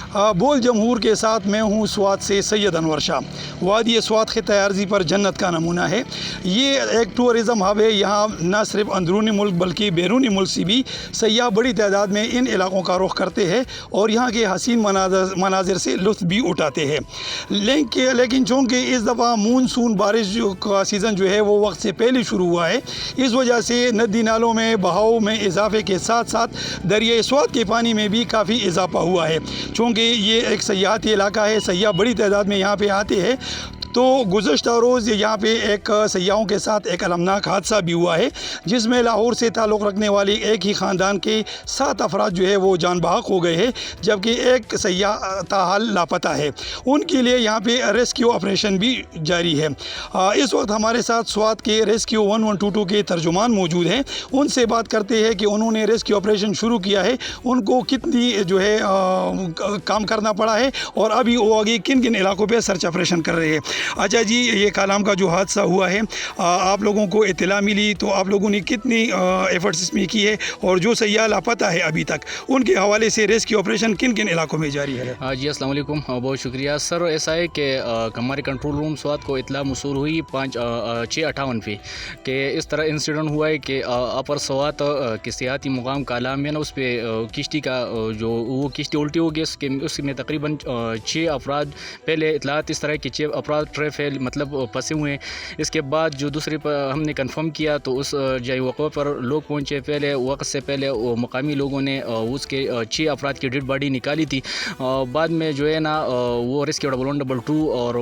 बोल जमहूर के साथ मैं हूँ स्वात से सैयद अनवर शाह। वादी स्वात ख़ित्ता अर्ज़ी पर जन्नत का नमूना है। ये एक टूरिज़म हब है। यहाँ न सिर्फ अंदरूनी मुल्क बल्कि बैरूनी मुल्क से भी सयाह बड़ी तादाद में इन इलाक़ों का रुख करते हैं और यहाँ के हसीन मनाज़र से लुत्फ़ भी उठाते हैं। लेकिन चूँकि इस दफ़ा मानसून बारिश का सीज़न जो है वो वक्त से पहले शुरू हुआ है, इस वजह से नदी नालों में बहाव में इजाफे के साथ साथ दरिया स्वात के पानी में भी काफ़ी इजाफा हुआ है। चूँकि ये एक सयाहती इलाका है, सयाह बड़ी तादाद में यहाँ पे आते हैं। तो गुज़श्ता रोज़ यहाँ पे एक सयाहों के साथ एक अलमनाक हादसा भी हुआ है, जिसमें लाहौर से ताल्लुक़ रखने वाली एक ही ख़ानदान के 7 अफराद जो है वो जान बहक हो गए हैं, जबकि एक सयाह ताहाल लापता है। उनके लिए यहाँ पे रेस्क्यू ऑपरेशन भी जारी है। इस वक्त हमारे साथ स्वात के रेस्क्यू 1122 के तर्जुमान मौजूद हैं। उनसे बात करते हैं कि उन्होंने रेस्क्यू ऑपरेशन शुरू किया है, उनको कितनी जो है काम करना पड़ा है और अभी वो आगे किन किन इलाकों पर सर्च ऑपरेशन कर रहे हैं। अच्छा जी, ये कालाम का जो हादसा हुआ है, आप लोगों को इत्तला मिली तो आप लोगों ने कितनी एफर्ट्स इसमें की है और जो सयाह लापता है अभी तक, उनके हवाले से रेस्क्यू ऑपरेशन किन किन इलाकों में जारी है? जी अस्सलाम वालेकुम, बहुत शुक्रिया सर। ऐसा है कि हमारे कंट्रोल रूम स्वात को इत्तला मसूल हुई 6:58 पे कि इस तरह इंसिडेंट हुआ है कि अपर स्वात के सियाती मुकाम कालाम में ना उस पर किश्ती का जो वो किश्ती उल्टी हो गई, उसमें तकरीबन 6 अफराद पहले इतलात इस तरह के 6 अफराद फेल मतलब फंसे हुए हैं। इसके बाद जो दूसरे पर हमने कंफर्म किया तो उस जय वक़्फ़े पर लोग पहुंचे। पहले वक्त से पहले मुकामी लोगों ने उसके 6 अफराद की डेड बॉडी निकाली थी। बाद में जो है ना वो रेस्क्यू 1122 और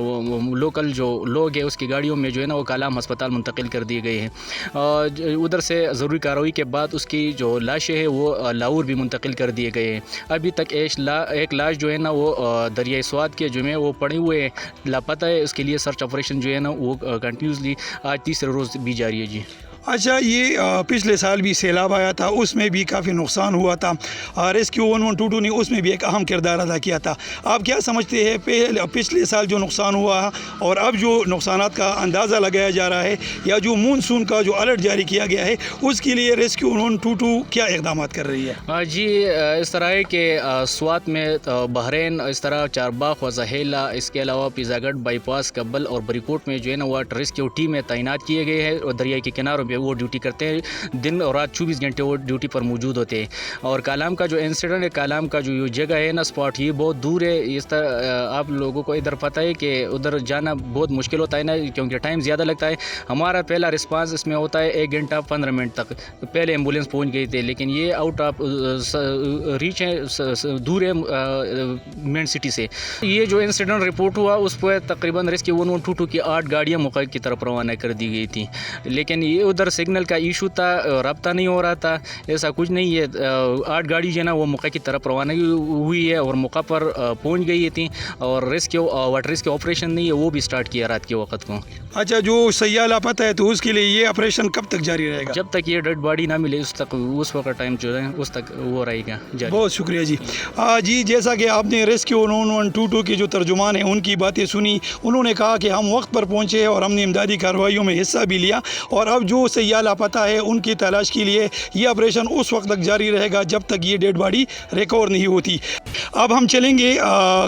लोकल जो लोग हैं उसकी गाड़ियों में जो है ना वो कालाम अस्पताल मुंतकिल कर दिए गए हैं। उधर से ज़रूरी कार्रवाई के बाद उसकी जो लाशें हैं वो लाहौर भी मुंतकिल कर दिए गए हैं। अभी तक एक लाश जो है ना वो दरिया स्वात के जो है वो पड़े हुए हैं, लापता है। उसके लिए सर्च ऑपरेशन जो है ना वो कंटिन्यूसली आज तीसरे रोज़ भी जारी है जी। अच्छा, ये पिछले साल भी सैलाब आया था, उसमें भी काफ़ी नुकसान हुआ था। रेस्क्यू 1122 ने उसमें भी एक अहम किरदार अदा किया था। आप क्या समझते हैं पिछले साल जो नुकसान हुआ और अब जो नुकसानात का अंदाज़ा लगाया जा रहा है या जो मानसून का जो अलर्ट जारी किया गया है उसके लिए रेस्क्यू 1122 क्या इक़दाम कर रही है? जी इस तरह है कि स्वात में बहरीन, इस तरह चारबाग व जहेला, इसके अलावा पिज़ागढ़ बाईपास, कब्बल और बरीकोट में जो है ना वो रेस्क्यू टीम में तैनात किए गए हैं और दरिया के किनारों पे वो ड्यूटी करते हैं। दिन और रात 24 घंटे वो ड्यूटी पर मौजूद होते हैं। और कालाम का जो इंसिडेंट है, कालाम का जो जगह है ना स्पॉट, ये बहुत दूर है। इस तरह आप लोगों को इधर पता है कि उधर जाना बहुत मुश्किल होता है ना, क्योंकि टाइम ज़्यादा लगता है। हमारा पहला रिस्पांस इसमें होता है 1 घंटा 15 मिनट तक। पहले एम्बुलेंस पहुंच गई थी, लेकिन ये आउट ऑफ रीच है, दूर है मेन सिटी से। ये जो इंसिडेंट रिपोर्ट हुआ उस पर तकरीबन रेस्क्यू 1122 की 8 गाड़ियाँ मौके की तरफ रवाना कर दी गई थी, लेकिन ये उधर सिग्नल का इशू था, रब्ता नहीं हो रहा था। ऐसा कुछ नहीं है। 8 गाड़ी जो है ना वो मौके की तरफ रवाना हुई है और मौका पर पहुंच गई थी और रेस्क्यू वाटर रेस्क्यू ऑपरेशन नहीं है वो भी स्टार्ट किया रात के वक्त को। अच्छा, जो सयाह लापता है तो उसके लिए ये ऑपरेशन कब तक जारी रहेगा? जब तक ये डेड बॉडी ना मिले उस वक्त टाइम जो है उस तक वो रहेगा जारी। बहुत शुक्रिया जी। जी, जैसा कि आपने रेस्क्यू 1122 के जो तर्जुमान हैं उनकी बातें सुनी, उन्होंने कहा कि हम वक्त पर पहुँचे और हमने इमदादी कार्रवाइयों में हिस्सा भी लिया और अब जो सयाह लापता है उनकी तलाश के लिए ये ऑपरेशन उस वक्त तक जारी रहेगा जब तक ये डेड बॉडी रिकवर नहीं होती। अब हम चलेंगे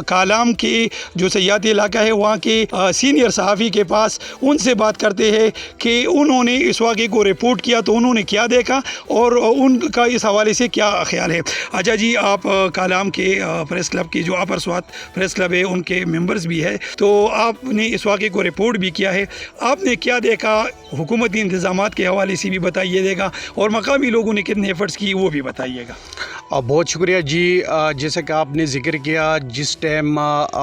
कालाम के जो सयाहती इलाका है वहाँ के सीनियर सहाफ़ी के पास, उनसे बात करते हैं कि उन्होंने इस वाक़े को रिपोर्ट किया तो उन्होंने क्या देखा और उनका इस हवाले से क्या ख्याल है। अच्छा जी, आप कालाम के प्रेस क्लब की जो अपर स्वात प्रेस क्लब है उनके मेंबर्स भी है, तो आपने इस वाक़े को रिपोर्ट भी किया है, आपने क्या देखा, हुकूमती इंतज़ामात के हवाले से भी बताइएगा और मकामी लोगों ने कितने एफर्ट्स की वो भी बताइएगा। बहुत शुक्रिया जी। जैसे कि आपने ज़िक्र किया, जिस टाइम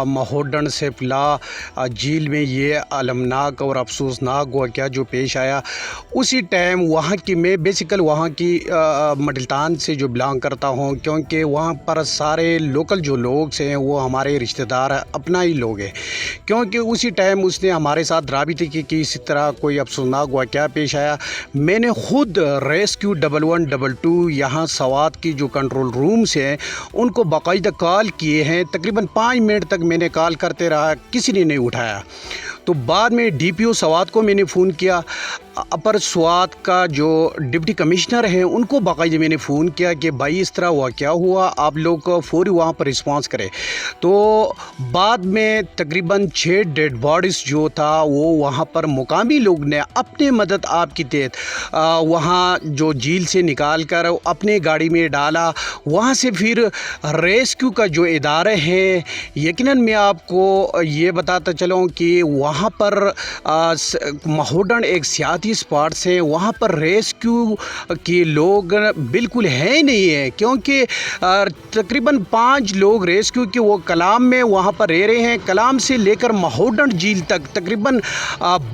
महोडन से फिला झील में ये अलमनाक और अफसोसनाक वाक़या जो पेश आया, उसी टाइम वहाँ की मैं बेसिकल वहाँ की मडलतान से जो बिलोंग करता हूँ, क्योंकि वहाँ पर सारे लोकल जो लोग हैं वो हमारे रिश्तेदार अपना ही लोग हैं। क्योंकि उसी टाइम उसने हमारे साथ राबिते की कि इसी तरह कोई अफसोसनाक वाक़या पेश आया। मैंने ख़ुद रेस्क्यू 1122 यहाँ स्वात की जो कंट्रोल रूम्स हैं उनको बाकायदा कॉल किए हैं। तकरीबन 5 मिनट तक मैंने कॉल करते रहा, किसी ने नहीं उठाया। तो बाद में डीपीओ स्वात को मैंने फ़ोन किया। अपर स्वात का जो डिप्टी कमिश्नर हैं उनको बाकायदा मैंने फ़ोन किया कि भाई इस तरह हुआ, क्या हुआ, आप लोग फौरी वहाँ पर रिस्पांस करें। तो बाद में तकरीबन 6 डेड बॉडीज़ जो था वो वहाँ पर मुकामी लोग ने अपने मदद आपकी तहत वहाँ जो झील से निकाल कर अपने गाड़ी में डाला। वहाँ से फिर रेस्क्यू का जो इदारे हैं, यकीनन मैं आपको ये बताता चलूँ कि वहाँ पर महोडन एक सियाती स्पॉट्स है, वहाँ पर रेस्क्यू के लोग बिल्कुल है नहीं है, क्योंकि तकरीबन 5 लोग रेस्क्यू के वो कलाम में वहाँ पर रह रहे हैं। कलाम से लेकर महोडन झील तक तकरीबन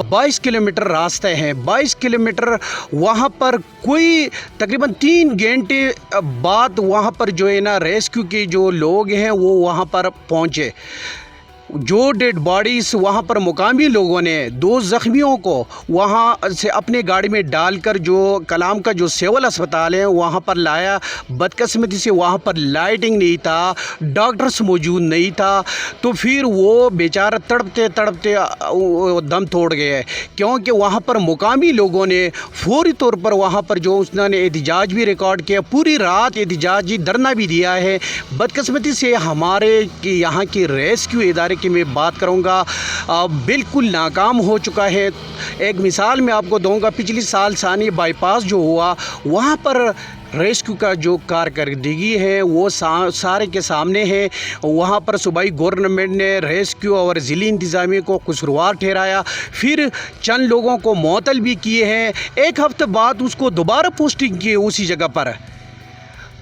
22 किलोमीटर रास्ते हैं। 22 किलोमीटर वहाँ पर कोई तकरीबन 3 घंटे बाद वहाँ पर जो है ना रेस्क्यू के जो लोग हैं वो वहाँ पर पहुँचे। जो डेड बॉडीज़ वहाँ पर मुकामी लोगों ने 2 ज़ख्मियों को वहाँ से अपने गाड़ी में डालकर जो कलाम का जो सिविल अस्पताल है वहाँ पर लाया। बदकिस्मती से वहाँ पर लाइटिंग नहीं था, डॉक्टर्स मौजूद नहीं था, तो फिर वो बेचारा तड़पते तड़पते दम तोड़ गए, क्योंकि वहाँ पर मुकामी लोगों ने फौरी तौर पर वहाँ पर जो उसने एहतजाज भी रिकॉर्ड किया, पूरी रात एहतजाजी धरना भी दिया है। बदकिस्मती से हमारे यहाँ की रेस्क्यू इदारे की मैं बात करूँगा बिल्कुल नाकाम हो चुका है। एक मिसाल मैं आपको दूंगा, पिछले साल सानी बाईपास जो हुआ वहाँ पर रेस्क्यू का जो कारकर्दगी है वो सारे के सामने है। वहाँ पर सूबाई गवर्नमेंट ने रेस्क्यू और ज़िली इंतज़ामिया को कसूरवार ठहराया, फिर चंद लोगों को मुअत्तल भी किए हैं। 1 हफ्ते बाद उसको दोबारा पोस्टिंग की उसी जगह पर।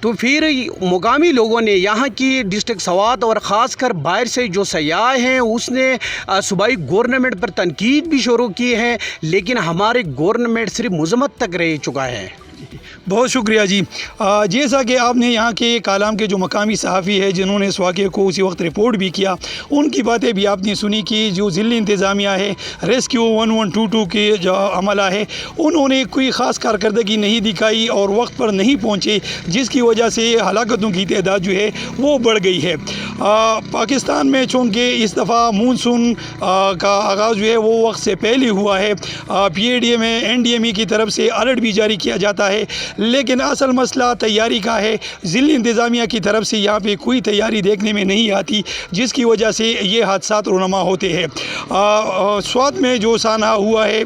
तो फिर मुकामी लोगों ने यहाँ की डिस्ट्रिक्ट स्वात और ख़ास कर बाहर से जो सयाह हैं उसने सूबाई गवर्नमेंट पर तनकीद भी शुरू की है, लेकिन हमारे गवर्नमेंट सिर्फ मजम्मत तक रह चुका है। बहुत शुक्रिया जी। जैसा कि आपने यहाँ के कालाम के जो मकामी सहाफ़ी है जिन्होंने इस वाक़े को उसी वक्त रिपोर्ट भी किया, उनकी बातें भी आपने सुनी कि जो ज़िली इंतज़ामिया है, रेस्क्यू 1122 के जो अमला है, उन्होंने कोई ख़ास कारकर्दगी नहीं दिखाई और वक्त पर नहीं पहुँचे, जिसकी वजह से हलाकतों की तादाद जो है वो बढ़ गई है। पाकिस्तान में चूँकि इस दफ़ा मानसून का आगाज़ जो है वो वक्त से पहले हुआ है, PADA में NDMA की तरफ से अलर्ट भी जारी किया जाता है, लेकिन असल मसला तैयारी का है। ज़िली इंतज़ामिया की तरफ से यहाँ पे कोई तैयारी देखने में नहीं आती, जिसकी वजह से ये हादसात रुनमा होते हैं। स्वात में जो साना हुआ है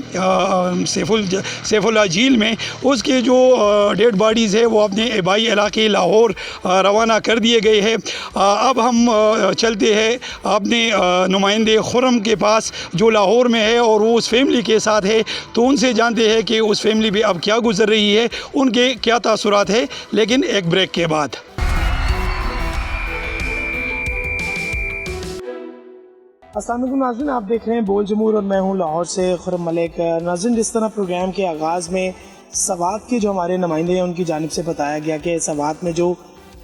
सैफुल्ला झील में, उसके जो डेड बॉडीज़ है वो अपने आबाई इलाके लाहौर रवाना कर दिए गए हैं। अब हम चलते हैं अपने नुमाइंदे खुर्रम के पास जो लाहौर में है और वो उस फैमिली के साथ है, तो उनसे जानते हैं कि उस फैमिली पे अब क्या गुजर रही है, उनके क्या तासुरात है, लेकिन एक ब्रेक के बाद। अस्सलाम वालेकुम नाज़रीन, आप देख रहे हैं बोल जमूर और मैं हूं लाहौर से खुर्रम मलिक। नाज़रीन, जिस तरह प्रोग्राम के आगाज़ में सवात के जो हमारे नुमाइंदे हैं उनकी जानिब से बताया गया कि सवात में जो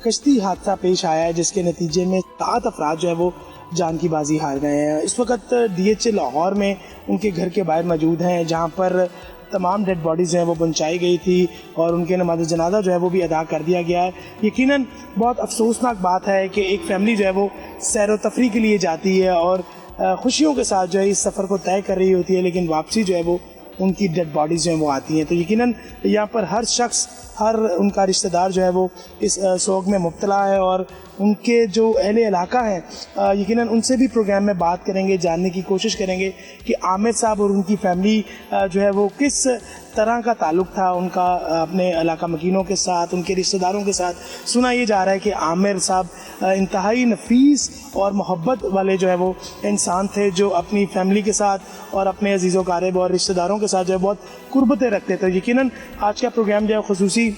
कश्ती हादसा पेश आया है जिसके नतीजे में 7 अफराद जो है वो जान की बाजी हार गए हैं। इस वक्त DHA लाहौर में उनके घर के बाहर मौजूद हैं, जहाँ पर तमाम डेड बॉडीज़ जो हैं वो पहुँचाई गई थी और उनके नमाज़ जनाजा जो है वो भी अदा कर दिया गया है। यकीनन बहुत अफसोसनाक बात है कि एक फ़ैमिली जो है वो सैर व तफरी के लिए जाती है और खुशियों के साथ जो है इस सफ़र को तय कर रही होती है, लेकिन वापसी जो है वो उनकी डेड बॉडीज़ जो हैं वो आती हैं। तो यकीनन यहाँ पर हर शख्स, हर उनका रिश्तेदार जो है वो इस सोग में मुब्तला है और उनके जो अहले इलाका हैं यकीनन उनसे भी प्रोग्राम में बात करेंगे, जानने की कोशिश करेंगे कि आमिर साहब और उनकी फैमिली जो है वो किस तरह का ताल्लुक़ था उनका अपने इलाका मकीनों के साथ, उनके रिश्तेदारों के साथ। सुना ये जा रहा है कि आमिर साहब इंतहाई नफीस और मोहब्बत वाले जो है वो इंसान थे, जो अपनी फैमिली के साथ और अपने अजीज़ क़ारिब और रिश्तेदारों के साथ जो है बहुत कुर्बतें रखते थे। यकीनन आज का प्रोग्राम जो है खुसूसी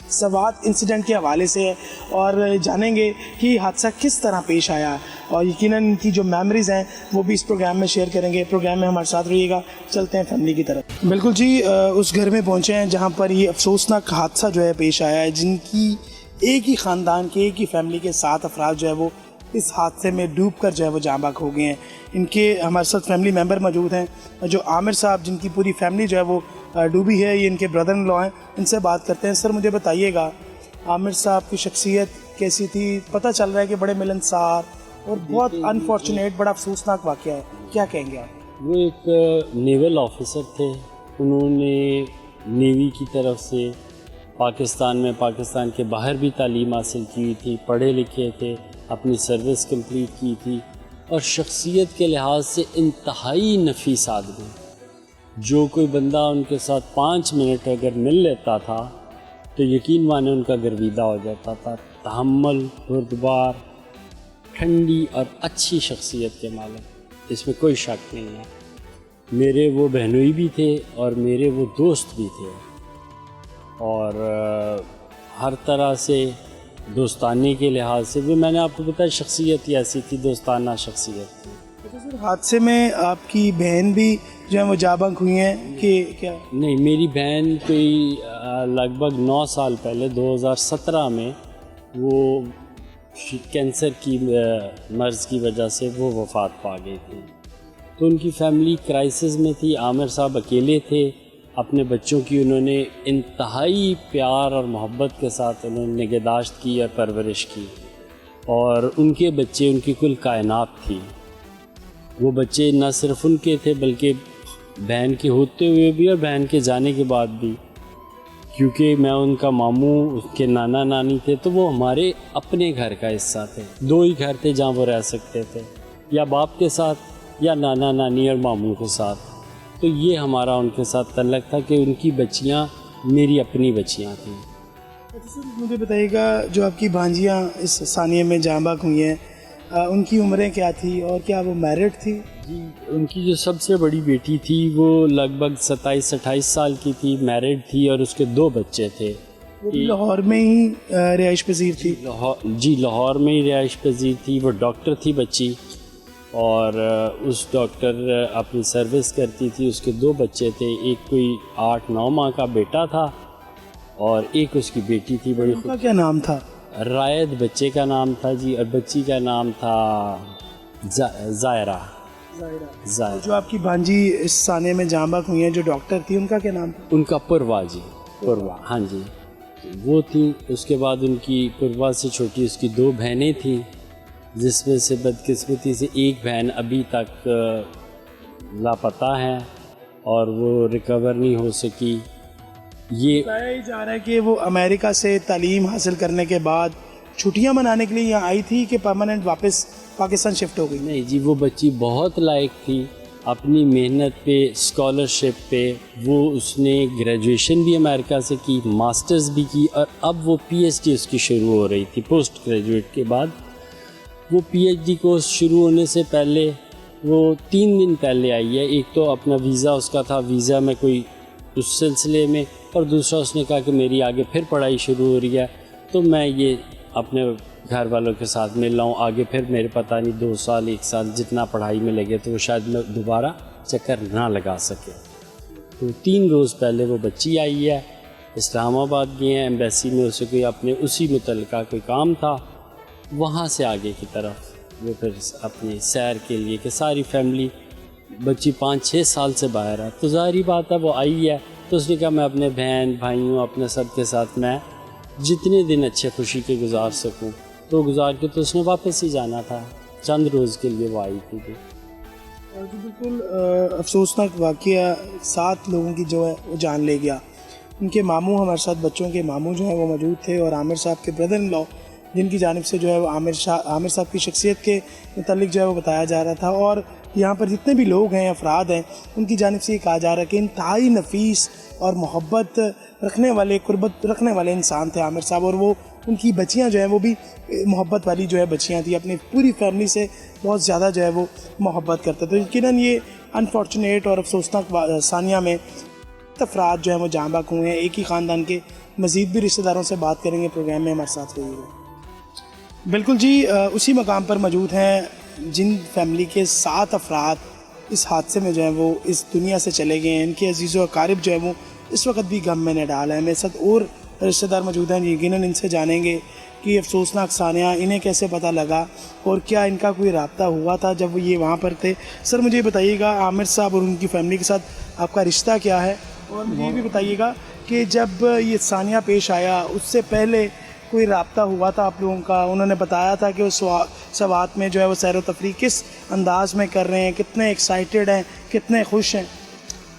सवात इंसिडेंट के हवाले से है और जानेंगे कि हादसा किस तरह पेश आया और यकीनन इनकी जो मेमोरीज़ हैं वो भी इस प्रोग्राम में शेयर करेंगे। प्रोग्राम में हमारे साथ रहिएगा। चलते हैं फैमिली की तरफ। बिल्कुल जी, उस घर में पहुँचे हैं जहाँ पर ये अफसोसनाक हादसा जो है पेश आया है, जिनकी एक ही ख़ानदान के, एक ही फैमिली के 7 अफराद जो है वो इस हादसे में डूब कर जो है वो जाँ बाक हो गए हैं। इनके हमारे साथ फैमिली मेम्बर मौजूद हैं, जो आमिर साहब जिनकी पूरी फैमिली जो है वो डूबी है, ये इनके ब्रदर इन लॉ हैं। इनसे बात करते हैं। सर, मुझे बताइएगा आमिर साहब की शख्सियत कैसी थी? पता चल रहा है कि बड़े मिलनसार और बहुत अनफॉर्चुनेट, बड़ा अफसोसनाक वाक़या है, क्या कहेंगे आप? वो एक नेवल ऑफिसर थे उन्होंने नेवी की तरफ से पाकिस्तान में, पाकिस्तान के बाहर भी तालीम हासिल की हुई थी, पढ़े लिखे थे, अपनी सर्विस कंप्लीट की थी और शख्सियत के लिहाज से इंतहाई नफीस आदमी। जो कोई बंदा उनके साथ 5 मिनट अगर मिल लेता था तो यकीन माने उनका गर्विदा हो जाता था। तहम्मुल, बुर्दबार, ठंडी और अच्छी शख्सियत के मालिक, इसमें कोई शक नहीं है। मेरे वो बहनोई भी थे और मेरे वो दोस्त भी थे और हर तरह से दोस्तानी के लिहाज से भी मैंने आपको बताया शख्सियत ही ऐसी थी, दोस्ताना शख्सियत थी। तो सर हादसे में आपकी बहन भी जो है वो जाबंक हुई हैं कि क्या? नहीं, मेरी बहन कोई लगभग 9 साल पहले 2017 में वो कैंसर की मर्ज़ की वजह से वो वफ़ात पा गई थी। तो उनकी फैमिली क्राइसिस में थी। आमिर साहब अकेले थे। अपने बच्चों की उन्होंने इंतहाई प्यार और मोहब्बत के साथ उन्होंने निगहदाश्त की और परवरिश की और उनके बच्चे उनकी कुल कायनात थी। वो बच्चे न सिर्फ उनके थे बल्कि बहन के होते हुए भी और बहन के जाने के बाद भी, क्योंकि मैं उनका मामू, उसके नाना नानी थे, तो वो हमारे अपने घर का हिस्सा थे। 2 ही घर थे जहाँ वो रह सकते थे, या बाप के साथ या नाना नानी और मामू के साथ। तो ये हमारा उनके साथ तल्लक था कि उनकी बच्चियाँ मेरी अपनी बच्चियाँ थीं। अच्छा सर, मुझे बताइएगा जो आपकी भांजियाँ इस सानिया में जाँ बाक हुई हैं, उनकी उम्रें क्या थी और क्या वो मैरिड थी? जी, उनकी जो सबसे बड़ी बेटी थी वो लगभग 27-28 साल की थी, मैरिड थी और उसके 2 बच्चे थे। वो भी लाहौर में ही रिहाइश पजीर थी? लाहौर में ही रिहाइश पजीर थी। वो डॉक्टर थी बच्ची और उस डॉक्टर अपनी सर्विस करती थी। उसके 2 बच्चे थे, एक कोई 8-9 माह का बेटा था और एक उसकी बेटी थी। बड़ी उनका क्या नाम था? रायद बच्चे का नाम था जी, और बच्ची का नाम था ज़ायरा। जो आपकी भांजी इस सानिया में जाँ बाक हुई हैं जो डॉक्टर थी, उनका क्या नाम था? उनका पुरवा जी, पुरवा, हाँ जी, वो थी। उसके बाद उनकी पुरवा से छोटी उसकी 2 बहनें थीं, जिसमें से बदकिस्मती से एक बहन अभी तक लापता है और वो रिकवर नहीं हो सकी। ये बताया ही जा रहा है कि वो अमेरिका से तालीम हासिल करने के बाद छुट्टियां मनाने के लिए यहाँ आई थी कि परमानेंट वापस पाकिस्तान शिफ्ट हो गई? नहीं जी, वो बच्ची बहुत लायक थी। अपनी मेहनत पे, स्कॉलरशिप पे वो उसने ग्रेजुएशन भी अमेरिका से की, मास्टर्स भी की और अब वो पीएचडी उसकी शुरू हो रही थी। पोस्ट ग्रेजुएट के बाद वो पीएचडी कोर्स शुरू होने से पहले वो 3 दिन पहले आई है। एक तो अपना वीज़ा उसका था, वीज़ा में कोई उस सिलसिले में, और दूसरा उसने कहा कि मेरी आगे फिर पढ़ाई शुरू हो रही है तो मैं ये अपने घर वालों के साथ मिल रहा हूँ। आगे फिर मेरे पता नहीं 2 साल 1 साल जितना पढ़ाई में लगे तो वो शायद मैं दोबारा चक्कर ना लगा सके। तो 3 रोज़ पहले वो बच्ची आई है, इस्लामाबाद गए हैं, एम्बेसी में उसे कोई अपने उसी मुतल्लिका कोई काम था, वहाँ से आगे की तरफ वो फिर अपनी सैर के लिए कि सारी फैमिली, बच्ची 5-6 साल से बाहर है तो ज़ाहिर बात है वो आई है। तो उसने कहा मैं अपने बहन भाइयों अपने सब के साथ मैं जितने दिन अच्छे खुशी के गुजार सकूं तो गुजार के, तो उसने वापस ही जाना था। चंद रोज़ के लिए वो आई थी। और जो बिल्कुल अफसोसनाक वाक़या 7 लोगों की जो है वो जान ले गया। उनके मामू हमारे साथ, बच्चों के मामू जो हैं वो मौजूद थे और आमिर साहब के ब्रदर इन लॉ जिनकी जानिब से जो है वो आमिर साहब की शख्सियत के मुतालिक जो है वो बताया जा रहा था। और यहाँ पर जितने भी लोग हैं, अफराद हैं, उनकी जानिब से ये कहा जा रहा है कि इंतहाई नफीस और मोहब्बत रखने वाले, कुर्बत रखने वाले इंसान थे आमिर साहब। और वो उनकी बच्चियाँ जो हैं वो भी मोहब्बत वाली जो है बच्चियाँ थी, अपनी पूरी फैमिली से बहुत ज़्यादा जो है वो मोहब्बत करते। तो यकीनन ये अनफॉर्चुनेट और अफसोसनाक सानिया में अफराद जो हैं वो जाँ बाक हुए हैं। एक ही ख़ानदान के मज़ीद भी रिश्तेदारों से बात करेंगे प्रोग्राम में, हमारे साथ रहिएगा। बिल्कुल जी, उसी मकाम पर मौजूद हैं जिन फैमिली के 7 अफराद इस हादसे में जो है वो इस दुनिया से चले गए हैं। इनके अजीज़ व अकारिब जो है वो इस वक्त भी गम में न डाल है। मेरे साथ और रिश्तेदार मौजूद हैं, यकीनन इनसे जानेंगे कि अफसोसनाक सानिया इन्हें कैसे पता लगा और क्या इनका कोई रब्ता हुआ था जब ये वहाँ पर थे। सर मुझे बताइएगा, आमिर साहब और उनकी फैमिली के साथ आपका रिश्ता क्या है? और मुझे ये भी बताइएगा कि जब ये सानिया पेश आया उससे पहले कोई रब्ता हुआ था आप लोगों का? उन्होंने बताया था कि वो सवात में जो है वो सैर व तफरीह किस अंदाज में कर रहे हैं, कितने एक्साइटेड हैं, कितने खुश हैं?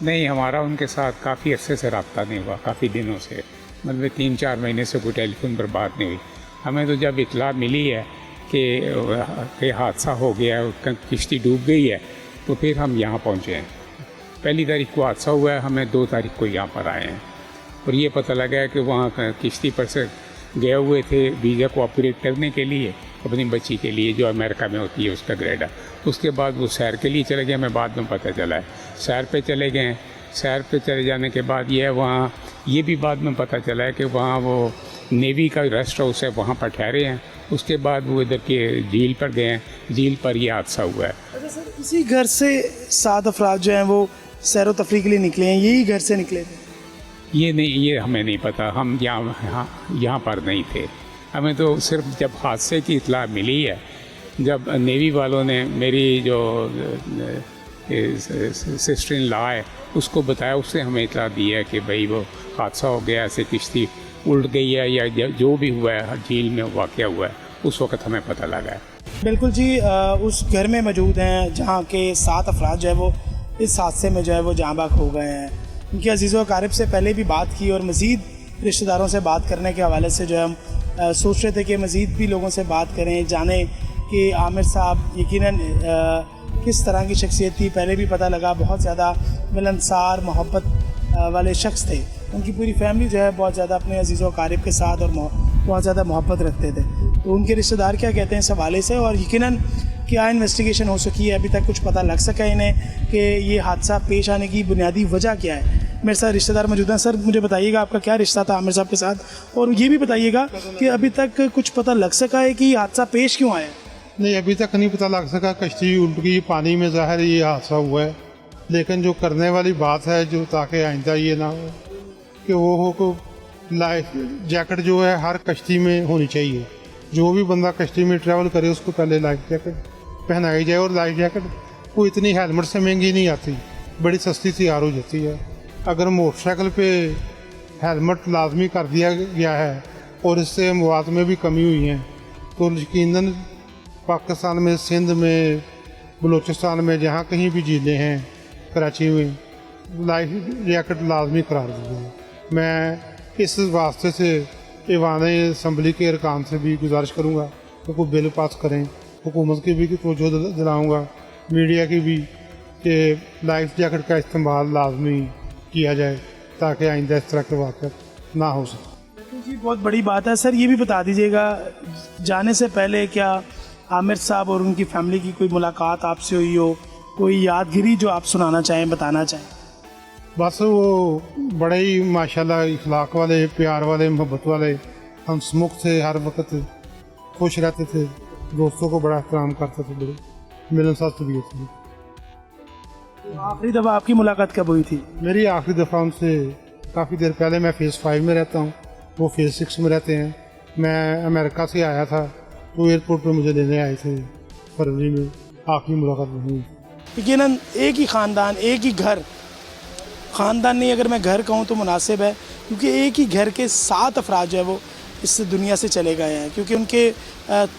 नहीं, हमारा उनके साथ काफ़ी अरसे से रब्ता नहीं हुआ, काफ़ी दिनों से, मतलब 3-4 महीने से कोई टेलीफोन पर बात नहीं हुई। हमें तो जब इतला मिली है कि हादसा हो गया है, किश्ती डूब गई है, तो फिर हम यहाँ पहुँचे हैं। 1 तारीख को हादसा हुआ है, हमें 2 तारीख को यहाँ पर आए हैं और ये पता लगा है कि वहाँ किश्ती पर से गए हुए थे वीज़ा को ऑपरेट करने के लिए अपनी बच्ची के लिए, जो अमेरिका में होती है उसका ग्रेड है। उसके बाद वो सैर के लिए चले गए, हमें बाद में पता चला है। सैर पे चले गए, सैर पे चले जाने के बाद ये भी बाद में पता चला है कि वहाँ वो नेवी का रेस्ट हाउस है, वहाँ पर ठहरे हैं। उसके बाद वो इधर के झील पर गए हैं, झील पर ये हादसा हुआ है। अच्छा सर, इसी घर से 7 अफराद जो हैं वो सैर व तफरीह के लिए निकले हैं, यही घर से निकले थे? ये नहीं, ये हमें नहीं पता, हम यहाँ पर नहीं थे। हमें तो सिर्फ जब हादसे की इतला मिली है, जब नेवी वालों ने मेरी जो सिस्टर इन लॉ है उसको बताया, उससे हमें इतला दी है कि भाई वो हादसा हो गया, ऐसे किश्ती उल्ट गई है या जो भी हुआ है झील में वाक़या हुआ है, उस वक्त हमें पता लगा है। बिल्कुल जी, उस घर में मौजूद हैं जहाँ के 7 अफराद जो है वो इस हादसे में जो है वो जाँ बाक हो गए हैं। उनके अजीज़ क़ारिब से पहले भी बात की और मज़ीद रिश्तेदारों से बात करने के हवाले से जो है हम सोच रहे थे कि मज़ीद भी लोगों से बात करें, जानें कि आमिर साहब यकीनन किस तरह की शख्सियत थी। पहले भी पता लगा बहुत ज़्यादा मिलनसार मोहब्बत वाले शख्स थे। उनकी पूरी फैमिली जो है बहुत ज़्यादा अपने अजीज़ क़ारिब के साथ और बहुत ज़्यादा मोहब्बत रखते थे। तो उनके रिश्तेदार क्या कहते हैं इस हवाले से, और यकीनन क्या इन्वेस्टिगेशन हो सकी है, अभी तक कुछ पता लग सका है इन्हें कि ये हादसा पेश आने की बुनियादी वजह क्या है। मेरे साथ रिश्तेदार मौजूद हैं। सर, मुझे बताइएगा आपका क्या रिश्ता था आमिर साहब के साथ, और ये भी बताइएगा कि अभी तक कुछ पता लग सका है कि ये हादसा पेश क्यों आया? नहीं, अभी तक नहीं पता लग सका। कश्ती उल्ट गई पानी में, ज़ाहिर ये हादसा हुआ है। लेकिन जो करने वाली बात है, जो ताकि आइंदा ये ना हो कि वो हो को लाइफ जैकेट जो है हर कश्ती में होनी चाहिए। जो भी बंदा कश्ती में ट्रैवल करे उसको पहले लाइफ जैकेट पहनाई जाए। और लाइफ जैकेट वो इतनी हेलमेट से महंगी नहीं आती, बड़ी सस्ती तैयार हो जाती है। अगर मोटरसाइकिल पे हेलमेट लाजमी कर दिया गया है और इससे मवाद में भी कमी हुई है, तो यकीनन पाकिस्तान में, सिंध में, बलूचिस्तान में, जहाँ कहीं भी झीलें हैं, कराची में, लाइफ जैकेट लाजमी करार दी है। मैं इस वास्ते से ईवान असम्बली के अरकान से भी गुजारिश करूँगा कि कोई बिल पास करें। हुकूमत की भी तवज्जो दिलाऊँगा, मीडिया की भी, कि लाइफ जैकेट का इस्तेमाल लाजमी किया जाए ताकि आइंदा इस तरह के वाक़या ना हो सके। जी, बहुत बड़ी बात है। सर, ये भी बता दीजिएगा, जाने से पहले क्या आमिर साहब और उनकी फैमिली की कोई मुलाकात आपसे हुई हो, कोई यादगिरी जो आप सुनाना चाहें, बताना चाहें? बस वो बड़े ही माशाल्लाह इखलाक वाले, प्यार वाले, मोहब्बत वाले, हंसमुख थे, हर वक्त खुश रहते थे, दोस्तों को बड़ा एहतराम करते थे, बड़े मिलनसार तबीयत थी। आखिरी दफ़ा आपकी मुलाकात कब हुई थी? मेरी आखिरी दफ़ा उनसे काफ़ी देर पहले, मैं फ़ेज़ 5 में रहता हूँ, वो फ़ेज़ 6 में रहते हैं। मैं अमेरिका से आया था तो एयरपोर्ट पे मुझे लेने आए थे फरवरी में। आखिरी मुलाकात वही। यकीनन एक ही ख़ानदान, एक ही घर, ख़ानदान नहीं अगर मैं घर कहूँ तो मुनासिब है, क्योंकि एक ही घर के 7 अफराद जो है वो इस दुनिया से चले गए हैं, क्योंकि उनके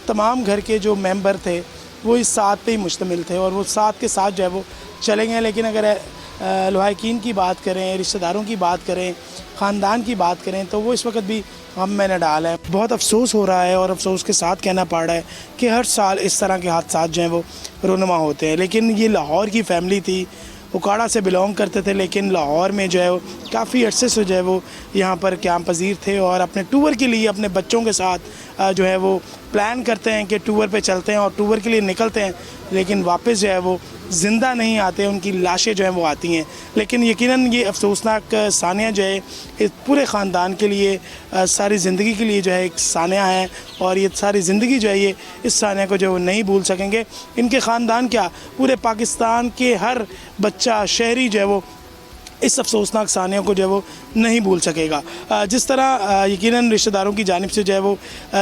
तमाम घर के जो मेंबर थे वो इस 7 पे ही मुश्तमिल थे और वो 7 के 7 जो है वो चले गए। लेकिन अगर लवाहिकीन की बात करें, रिश्तेदारों की बात करें, ख़ानदान की बात करें, तो वो इस वक्त भी हम में न डाल है। बहुत अफसोस हो रहा है और अफसोस के साथ कहना पड़ रहा है कि हर साल इस तरह के हादसा जो हैं वो रोनुमा होते हैं। लेकिन ये लाहौर की फैमिली थी, उकाड़ा से बिलोंग करते थे, लेकिन लाहौर में जो है वो काफ़ी अरसे से जो है वो यहाँ पर क़याम पज़ीर थे और अपने टूर के लिए अपने बच्चों के साथ जो है वो प्लान करते हैं कि टूर पे चलते हैं और टूर के लिए निकलते हैं, लेकिन वापस जो है वो ज़िंदा नहीं आते, उनकी लाशें जो हैं वो आती हैं। लेकिन यकीनन ये अफसोसनाक सानिया जो है इस पूरे ख़ानदान के लिए, सारी ज़िंदगी के लिए जो है एक सानिया है और ये सारी ज़िंदगी जो है ये इस सानिया को जो नहीं भूल सकेंगे। इनके ख़ानदान क्या, पूरे पाकिस्तान के हर बच्चा, शहरी जो है वो इस अफसोसनाक सानियों को जो है वो नहीं भूल सकेगा। जिस तरह यकीनन रिश्तेदारों की जानिब से जो है वो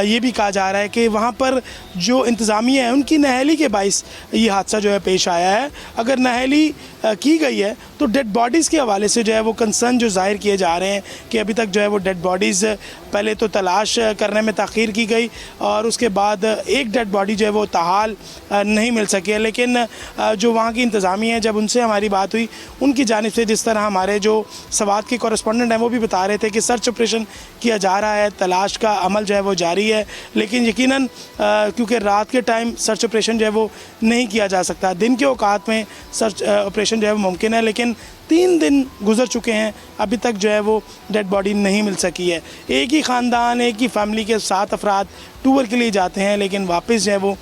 ये भी कहा जा रहा है कि वहाँ पर जो इंतज़ामिया है उनकी नाअहली के बाइस ये हादसा जो है पेश आया है। अगर नाअहली की गई है तो डेड बॉडीज़ के हवाले से जो है वो कंसर्न जो ज़ाहिर किए जा रहे हैं कि अभी तक जो है वो डेड बॉडीज़ पहले तो तलाश करने में ताख़ीर की गई और उसके बाद एक डेड बॉडी जो है वो ताहाल नहीं मिल सकी है। लेकिन जो वहाँ की इंतज़ामिया है, जब उनसे हमारी बात हुई, उनकी जानिब से जिस तरह हमारे जो सवात के कॉरेस्पॉन्डेंट हैं वो भी बता रहे थे कि सर्च ऑपरेशन किया जा रहा है, तलाश का अमल जो है वो जारी है। लेकिन यकीनन क्योंकि रात के टाइम सर्च ऑपरेशन जो है वो नहीं किया जा सकता, दिन के औकात में सर्च ऑपरेशन जो है वो मुमकिन है, लेकिन 3 दिन गुजर चुके हैं, अभी तक जो है वो डेड बॉडी नहीं मिल सकी है। एक ही ख़ानदान, एक ही फैमिली के 7 अफराद टूर के लिए जाते हैं, लेकिन वापस जो है वो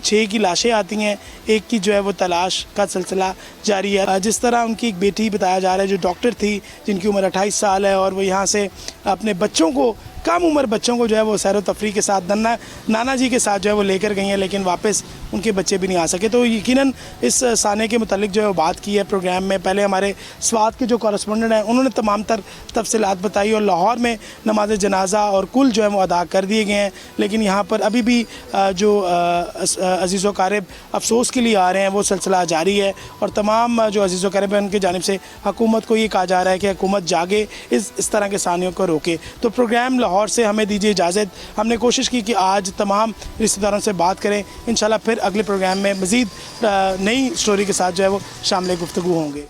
6 की लाशें आती हैं, एक की जो है वो तलाश का सिलसिला जारी है। जिस तरह उनकी एक बेटी बताया जा रहा है जो डॉक्टर थी, जिनकी उम्र 28 साल है और वो यहाँ से अपने बच्चों को, कम उम्र बच्चों को जो है वो सैर व तफरीह के साथ नाना जी के साथ जो है वो लेकर गई हैं, लेकिन वापस उनके बच्चे भी नहीं आ सके। तो यकीनन इस साने के मुतालिक जो है वो बात की है प्रोग्राम में। पहले हमारे स्वात के जो कॉरेस्पॉन्डेंट हैं उन्होंने तमाम तर तफसीलात बताई और लाहौर में नमाज जनाजा और कुल जो है वो अदा कर दिए गए हैं, लेकिन यहाँ पर अभी भी जो अजीज़ व क़ारिब अफसोस के लिए आ रहे हैं वो सिलसिला जारी है। और तमाम जो अजीज़ व क़ारिब हैं उनकी जानिब से हुकूमत को ये कहा जा रहा है कि हुकूमत जागे, इस तरह के सानियों को रोके। तो प्रोग्राम लाहौर से हमें दीजिए इजाज़त। हमने कोशिश की कि आज तमाम रिश्तेदारों से बात करें, इंशाल्लाह फिर अगले प्रोग्राम में मज़ीद नई स्टोरी के साथ जो है वो शामिल गुफ्तगू होंगे।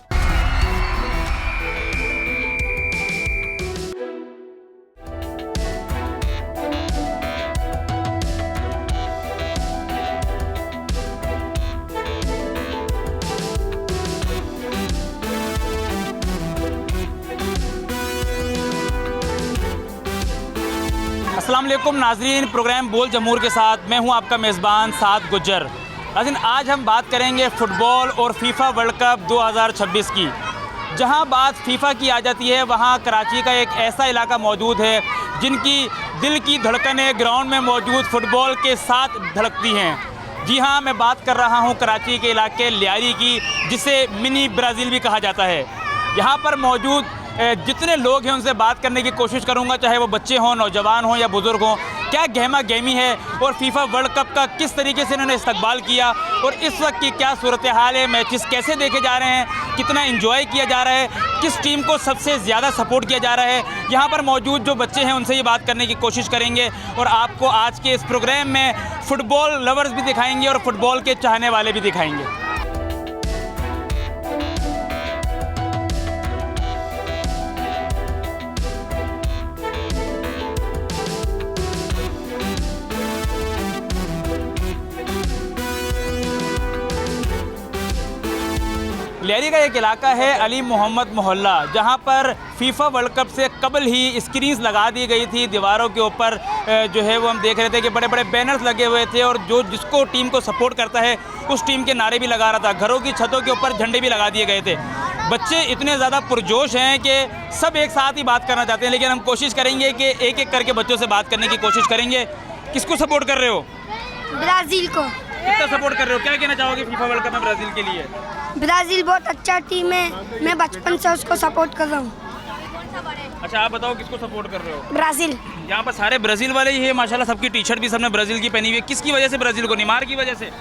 अस्सलाम वालेकुम नाजरीन, प्रोग्राम बोल जमूर के साथ मैं हूं आपका मेज़बान साद गुज्जर। नाज़रीन, आज हम बात करेंगे फ़ुटबॉल और फीफा वर्ल्ड कप 2026 की। जहां बात फीफा की आ जाती है वहां कराची का एक ऐसा इलाका मौजूद है जिनकी दिल की धड़कनें ग्राउंड में मौजूद फ़ुटबॉल के साथ धड़कती हैं। जी हाँ, मैं बात कर रहा हूँ कराची के इलाके लियारी की, जिसे मिनी ब्राज़ील भी कहा जाता है। यहाँ पर मौजूद जितने लोग हैं उनसे बात करने की कोशिश करूंगा, चाहे वो बच्चे हों, नौजवान हों या बुज़ुर्ग हों। क्या गहमा गहमी है और फीफा वर्ल्ड कप का किस तरीके से इन्होंने इस्तकबाल किया और इस वक्त की क्या सूरत हाल है, मैचेस कैसे देखे जा रहे हैं, कितना एंजॉय किया जा रहा है, किस टीम को सबसे ज़्यादा सपोर्ट किया जा रहा है। यहाँ पर मौजूद जो बच्चे हैं उनसे ये बात करने की कोशिश करेंगे और आपको आज के इस प्रोग्राम में फ़ुटबॉल लवर्स भी दिखाएंगे और फ़ुटबॉल के चाहने वाले भी दिखाएंगे। लियारी का एक इलाका है अली मोहम्मद मोहल्ला, जहां पर फीफा वर्ल्ड कप से कबल ही स्क्रीन्स लगा दी गई थी। दीवारों के ऊपर जो है वो हम देख रहे थे कि बड़े बड़े बैनर्स लगे हुए थे और जो जिसको टीम को सपोर्ट करता है उस टीम के नारे भी लगा रहा था। घरों की छतों के ऊपर झंडे भी लगा दिए गए थे। बच्चे इतने ज़्यादा पुरजोश हैं कि सब एक साथ ही बात करना चाहते हैं, लेकिन हम कोशिश करेंगे कि एक एक करके बच्चों से बात करने की कोशिश करेंगे। किसको सपोर्ट कर रहे हो? ब्राज़ील को। कितना सपोर्ट कर रहे हो? क्या कहना चाहोगे फीफा वर्ल्ड कप में ब्राज़ील के लिए? ब्राज़ील बहुत अच्छा टीम है, मैं बचपन से उसको सपोर्ट कर रहा हूँ। अच्छा, आप बताओ किसको सपोर्ट कर रहे हो? ब्राज़ील। यहाँ पर सारे ब्राज़ील वाले ही है माशाल्लाह, सबकी टी शर्ट भी सबने ब्राज़ील की पहनी हुई है। किसकी वजह से ब्राज़ील को? नेमार की वजह से?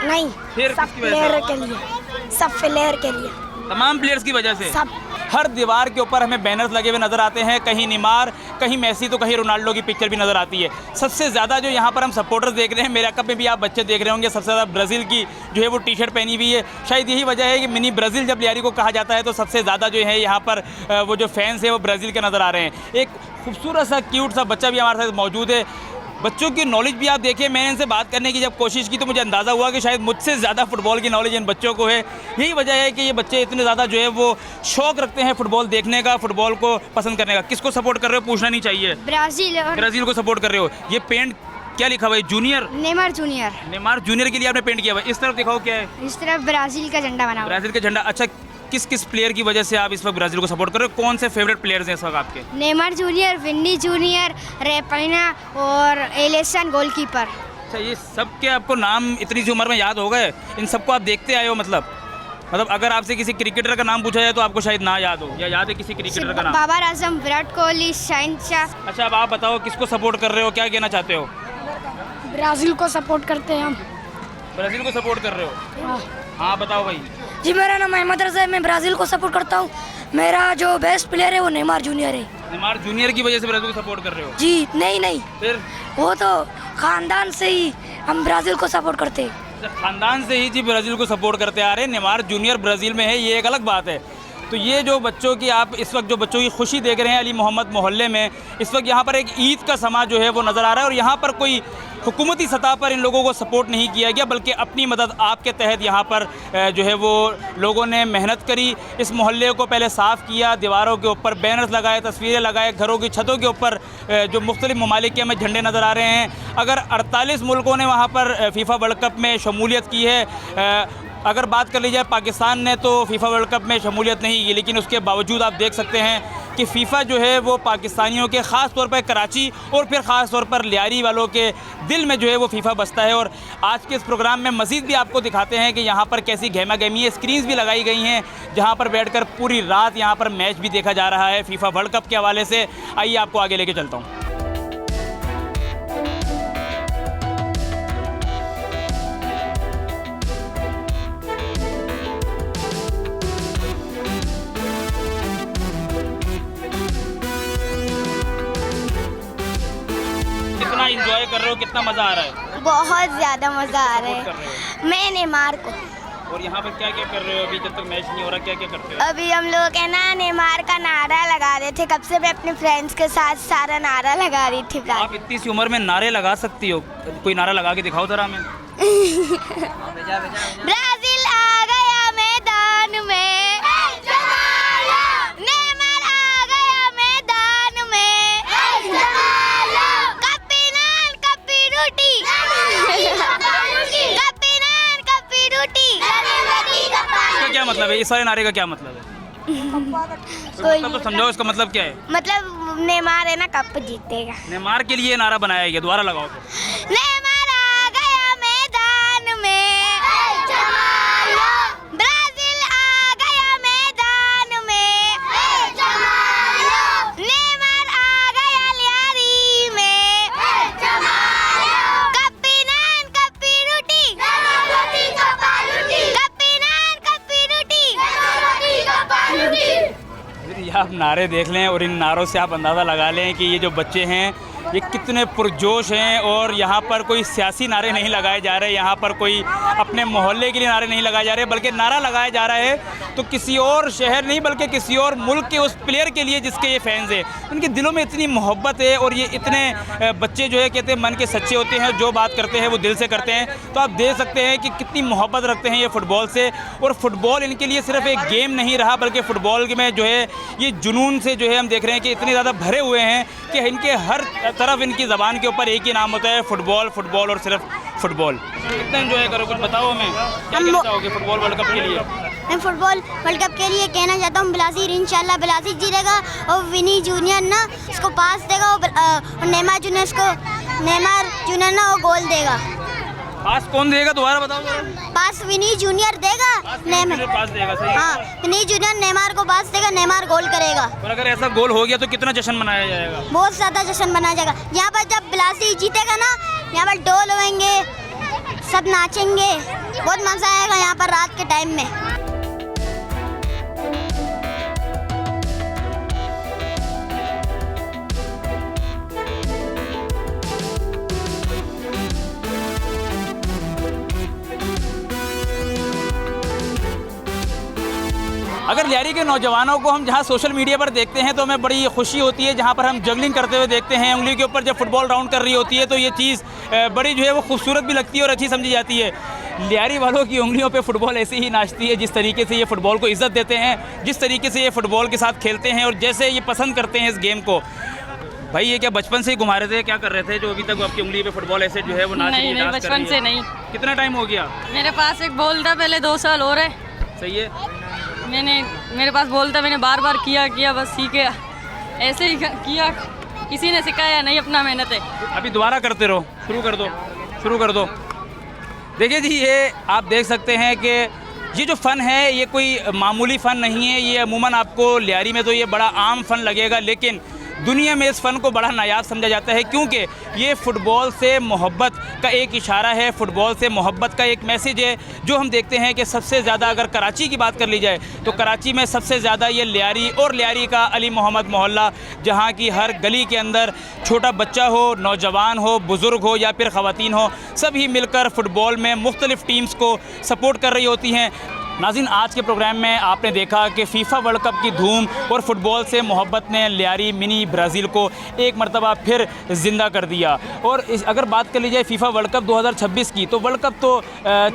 नहीं, फिर सब किसकी वजह प्लेयर के लिए, सब प्लेयर के लिए, तमाम प्लेयर्स की वजह से। सब। हर दीवार के ऊपर हमें बैनर्स लगे हुए नज़र आते हैं, कहीं नेमार, कहीं मेसी तो कहीं रोनाल्डो की पिक्चर भी नज़र आती है। सबसे ज़्यादा जो यहाँ पर हम सपोर्टर्स देख रहे हैं, मेरा कप में भी आप बच्चे देख रहे होंगे, सबसे ज़्यादा ब्राज़ील की जो है वो टी शर्ट पहनी हुई है। शायद यही वजह है कि मिनी ब्राज़ील जब लियारी को कहा जाता है तो सबसे ज़्यादा जो है यहाँ पर वो जो फैंस है वो ब्राज़ील के नज़र आ रहे हैं। एक खूबसूरत सा क्यूट सा बच्चा भी हमारे साथ मौजूद है। बच्चों की नॉलेज भी आप देखिए, मैंने इनसे बात करने की जब कोशिश की तो मुझे अंदाज़ा हुआ कि शायद मुझसे ज़्यादा फ़ुटबॉल की नॉलेज इन बच्चों को है। यही वजह है कि ये बच्चे इतने ज़्यादा जो है वो शौक़ रखते हैं फ़ुटबॉल देखने का, फ़ुटबॉल को पसंद करने का। किसको सपोर्ट कर रहे हो पूछना नहीं चाहिए? ब्राज़ील। ब्राज़ील को सपोर्ट कर रहे हो। ये पेंट क्या लिखा हुआ है? Junior? Neymar junior. Neymar junior के लिए आपने पेंट किया हुआ है। इस तरफ दिखाओ क्या है? इस तरफ ब्राज़ील का झंडा बना हुआ है। ब्राज़ील का झंडा। अच्छा, किस किस प्लेयर की वजह से आप इस वक्त ब्राज़ील को सपोर्ट कर रहे हो? कौन से फेवरेट प्लेयर्स हैं इस वक्त आपके? नेमार जूनियर, विन्नी जूनियर, रेपाइना और एलिसन गोलकीपर। अच्छा, ये सब के आपको नाम इतनी सी उम्र में याद हो गए? इन सबको आप देखते आए हो मतलब? मतलब अगर आपसे किसी क्रिकेटर का नाम पूछा जाए तो आपको शायद ना याद हो, या याद है किसी क्रिकेटर का नाम? बाबर आजम, विराट कोहली, शाहिन शाह। अच्छा, अब आप बताओ किसको सपोर्ट कर रहे हो, क्या कहना चाहते हो? ब्राज़ील को सपोर्ट करते हैं हम। ब्राज़ील को सपोर्ट कर रहे हो? हाँ बताओ भाई। जी मेरा नाम अहमद रज़ा है, मैं ब्राज़ील को सपोर्ट करता हूँ। मेरा जो बेस्ट प्लेयर है वो नेमार जूनियर है। नेमार जूनियर की वजह से ब्राज़ील को सपोर्ट कर रहे हो? जी नहीं, फिर वो तो ख़ानदान से ही हम ब्राज़ील को सपोर्ट करते हैं। खानदान से ही जी ब्राज़ील को सपोर्ट करते आ रहे हैं। नेमार जूनियर ब्राज़ील में है, ये एक अलग बात है। तो ये जो बच्चों की आप इस वक्त जो बच्चों की खुशी देख रहे हैं अली मोहम्मद मोहल्ले में, इस वक्त यहाँ पर एक ईद का समा जो है वो नज़र आ रहा है और यहाँ पर कोई हुकूमती सतह पर इन लोगों को सपोर्ट नहीं किया गया, बल्कि अपनी मदद आपके तहत यहाँ पर जो है वो लोगों ने मेहनत करी। इस मोहल्ले को पहले साफ़ किया, दीवारों के ऊपर बैनर्स लगाए, तस्वीरें लगाए, घरों की छतों के ऊपर जो मुख्तलिफ ममालिक के हमें झंडे नज़र आ रहे हैं। अगर 48 मुल्कों ने वहाँ पर फीफा वर्ल्ड कप में शमूलियत की है। अगर बात कर ली जाए पाकिस्तान ने तो फीफा वर्ल्ड कप में शमूलियत नहीं की, लेकिन उसके बावजूद आप देख सकते हैं कि फ़ीफ़ा जो है वो पाकिस्तानियों के ख़ास तौर पर कराची और फिर ख़ास तौर पर लियारी वालों के दिल में जो है वो फ़ीफ़ा बसता है। और आज के इस प्रोग्राम में मज़ीद भी आपको दिखाते हैं कि यहाँ पर कैसी गहमा गहमी है। स्क्रीन्स भी लगाई गई हैं जहाँ पर बैठकर पूरी रात यहाँ पर मैच भी देखा जा रहा है फ़ीफ़ा वर्ल्ड कप के हवाले से। आइए आपको आगे लेके चलता हूँ। एंजॉय कर रहे हो, कितना मज़ा आ रहा है? बहुत ज़्यादा मज़ा आ रहा है। मैं नेमार को। और यहाँ पर क्या क्या कर रहे हो अभी जब तक मैच नहीं हो रहा, क्या क्या करते हो? अभी हम लोग है ना नेमार का नारा लगा रहे थे, कब से मैं अपने फ्रेंड्स के साथ सारा नारा लगा रही थी। आप इतनी सी उम्र में नारे लगा सकती हो, कोई नारा लगा के दिखाओ जरा हमें। ब्राज़ील आ गया मैदान में, नेमार आ गया मैदान में, कप्तान कप्पी रोटी, कप्तान कप्पी रोटी। इसका क्या मतलब है? इस सारे नारे का क्या मतलब है? तो समझाओ इसका मतलब क्या है? मतलब नेमार है ना कप जीतेगा। नेमार के लिए नारा बनाया गया, दोबारा लगाओ तो। नेमार आ गया मैदान में, ब्राज़ील आ गया मैदान में, नेमार आ गया लियारी में, कप्तान कप्पी रोटी, कप्तान कप्पी रोटी। ये आप नारे देख लें और इन नारों से आप अंदाज़ा लगा लें कि ये जो बच्चे हैं ये कितने पुरजोश हैं। और यहाँ पर कोई सियासी नारे नहीं लगाए जा रहे, यहाँ पर कोई अपने मोहल्ले के लिए नारे नहीं लगाए जा रहे, बल्कि नारा लगाया जा रहा है तो किसी और शहर नहीं बल्कि किसी और मुल्क के उस प्लेयर के लिए जिसके ये फैंस हैं। उनके दिलों में इतनी मोहब्बत है और ये इतने बच्चे जो है कहते हैं मन के सच्चे होते हैं, जो बात करते हैं वो दिल से करते हैं। तो आप देख सकते हैं कि कितनी मोहब्बत रखते हैं ये फ़ुटबॉल से। और फ़ुटबॉल इनके लिए सिर्फ एक गेम नहीं रहा, बल्कि फ़ुटबॉल में जो है ये जुनून से जो है हम देख रहे हैं कि इतने ज़्यादा भरे हुए हैं कि इनके हर तरफ इनकी ज़बान के ऊपर एक ही नाम होता है, फ़ुटबॉल, फ़ुटबॉल और सिर्फ फ़ुटबॉल। कितना एंजॉय करो, कुछ बताओ हमें, क्या कहना चाहोगे फ़ुटबॉल वर्ल्ड कप के लिए? मैं फुटबॉल वर्ल्ड कप के लिए कहना चाहता हूँ ब्राज़ील, इंशाल्लाह ब्राज़ील जीतेगा और विनी जूनियर ना उसको पास देगा और नेमार जूनियर ना वो गोल देगा। पास कौन देगा, दोबारा बताओ जरा। पास विनी जूनियर देगा, नेमार पास देगा, सही। हाँ, विनी जूनियर नेमार को पास देगा, नेमार गोल करेगा। और अगर ऐसा गोल हो गया तो कितना जश्न मनाया जाएगा? बहुत ज़्यादा जश्न मनाया जाएगा। यहाँ पर जब ब्राज़ील जीतेगा ना, यहाँ पर ढोल होंगे, सब नाचेंगे, बहुत मज़ा आएगा यहाँ पर रात के टाइम में। अगर लियारी के नौजवानों को हम जहाँ सोशल मीडिया पर देखते हैं तो हमें बड़ी खुशी होती है, जहाँ पर हम जगलिंग करते हुए देखते हैं उंगली के ऊपर जब फुटबॉल राउंड कर रही होती है, तो ये चीज़ बड़ी जो है वो खूबसूरत भी लगती है और अच्छी समझी जाती है। लियारी वालों की उंगलियों पे फुटबॉल ऐसे ही नाचती है, जिस तरीके से ये फ़ुटबॉल को इज़्ज़त देते हैं, जिस तरीके से ये फ़ुटबॉल के साथ खेलते हैं और जैसे ये पसंद करते हैं इस गेम को। भाई ये क्या बचपन से ही घुमा रहे थे, क्या कर रहे थे जो अभी तक आपकी उंगली पे फुटबॉल ऐसे जो है वो नाच रही है? नहीं, बचपन से नहीं। कितना टाइम हो गया? मेरे पास एक बॉल था, पहले 2 साल हो रहे। सही है। मेरे पास बोल था, मैंने बार बार किया बस सीखे, ऐसे ही किया, किसी ने सिखाया नहीं, अपना मेहनत है। अभी दोबारा करते रहो, शुरू कर दो। देखिए जी, ये आप देख सकते हैं कि ये जो फ़न है ये कोई मामूली फ़न नहीं है, ये अमूमन आपको लियारी में तो ये बड़ा आम फ़न लगेगा, लेकिन दुनिया में इस फ़न को बड़ा नायाब समझा जाता है, क्योंकि ये फ़ुटबॉल से मोहब्बत का एक इशारा है, फ़ुटबॉल से मोहब्बत का एक मैसेज है। जो हम देखते हैं कि सबसे ज़्यादा अगर कराची की बात कर ली जाए तो कराची में सबसे ज़्यादा ये लियारी और लियारी का अली मोहम्मद मोहल्ला, जहाँ की हर गली के अंदर छोटा बच्चा हो, नौजवान हो, बुज़ुर्ग हो या फिर ख़वातीन हो, सभी मिलकर फ़ुटबॉल में मुख्तलिफ़ टीम्स को सपोर्ट कर रही होती हैं। नाज़रीन, आज के प्रोग्राम में आपने देखा कि फ़ीफ़ा वर्ल्ड कप की धूम और फ़ुटबॉल से मोहब्बत ने लियारी मिनी ब्राज़ील को एक मरतबा फिर ज़िंदा कर दिया। और अगर बात कर ली जाए फ़ीफ़ा वर्ल्ड कप 2026 की, तो वर्ल्ड कप तो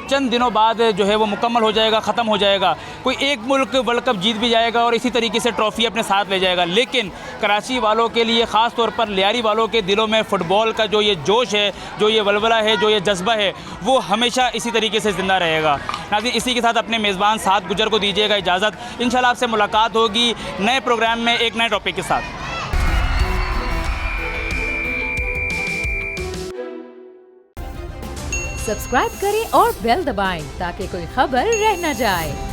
चंद दिनों बाद जो है वो मुकम्मल हो जाएगा, ख़त्म हो जाएगा। कोई एक मुल्क वर्ल्ड कप जीत भी जाएगा और इसी तरीके से ट्रॉफ़ी अपने साथ ले जाएगा, लेकिन कराची वालों के लिए, ख़ास तौर पर लियारी वालों के दिलों में फ़ुटबॉल का जो ये जोश है, जो ये वलवला है, जो ये जज्बा है, वो हमेशा इसी तरीके से ज़िंदा रहेगा। नाज़रीन, इसी के साथ अपने मेज़बान साद गुजर को दीजिएगा इजाज़त। इंशाल्लाह आपसे मुलाकात होगी नए प्रोग्राम में एक नए टॉपिक के साथ। सब्सक्राइब करें और बेल दबाएं ताकि कोई खबर रह न जाए।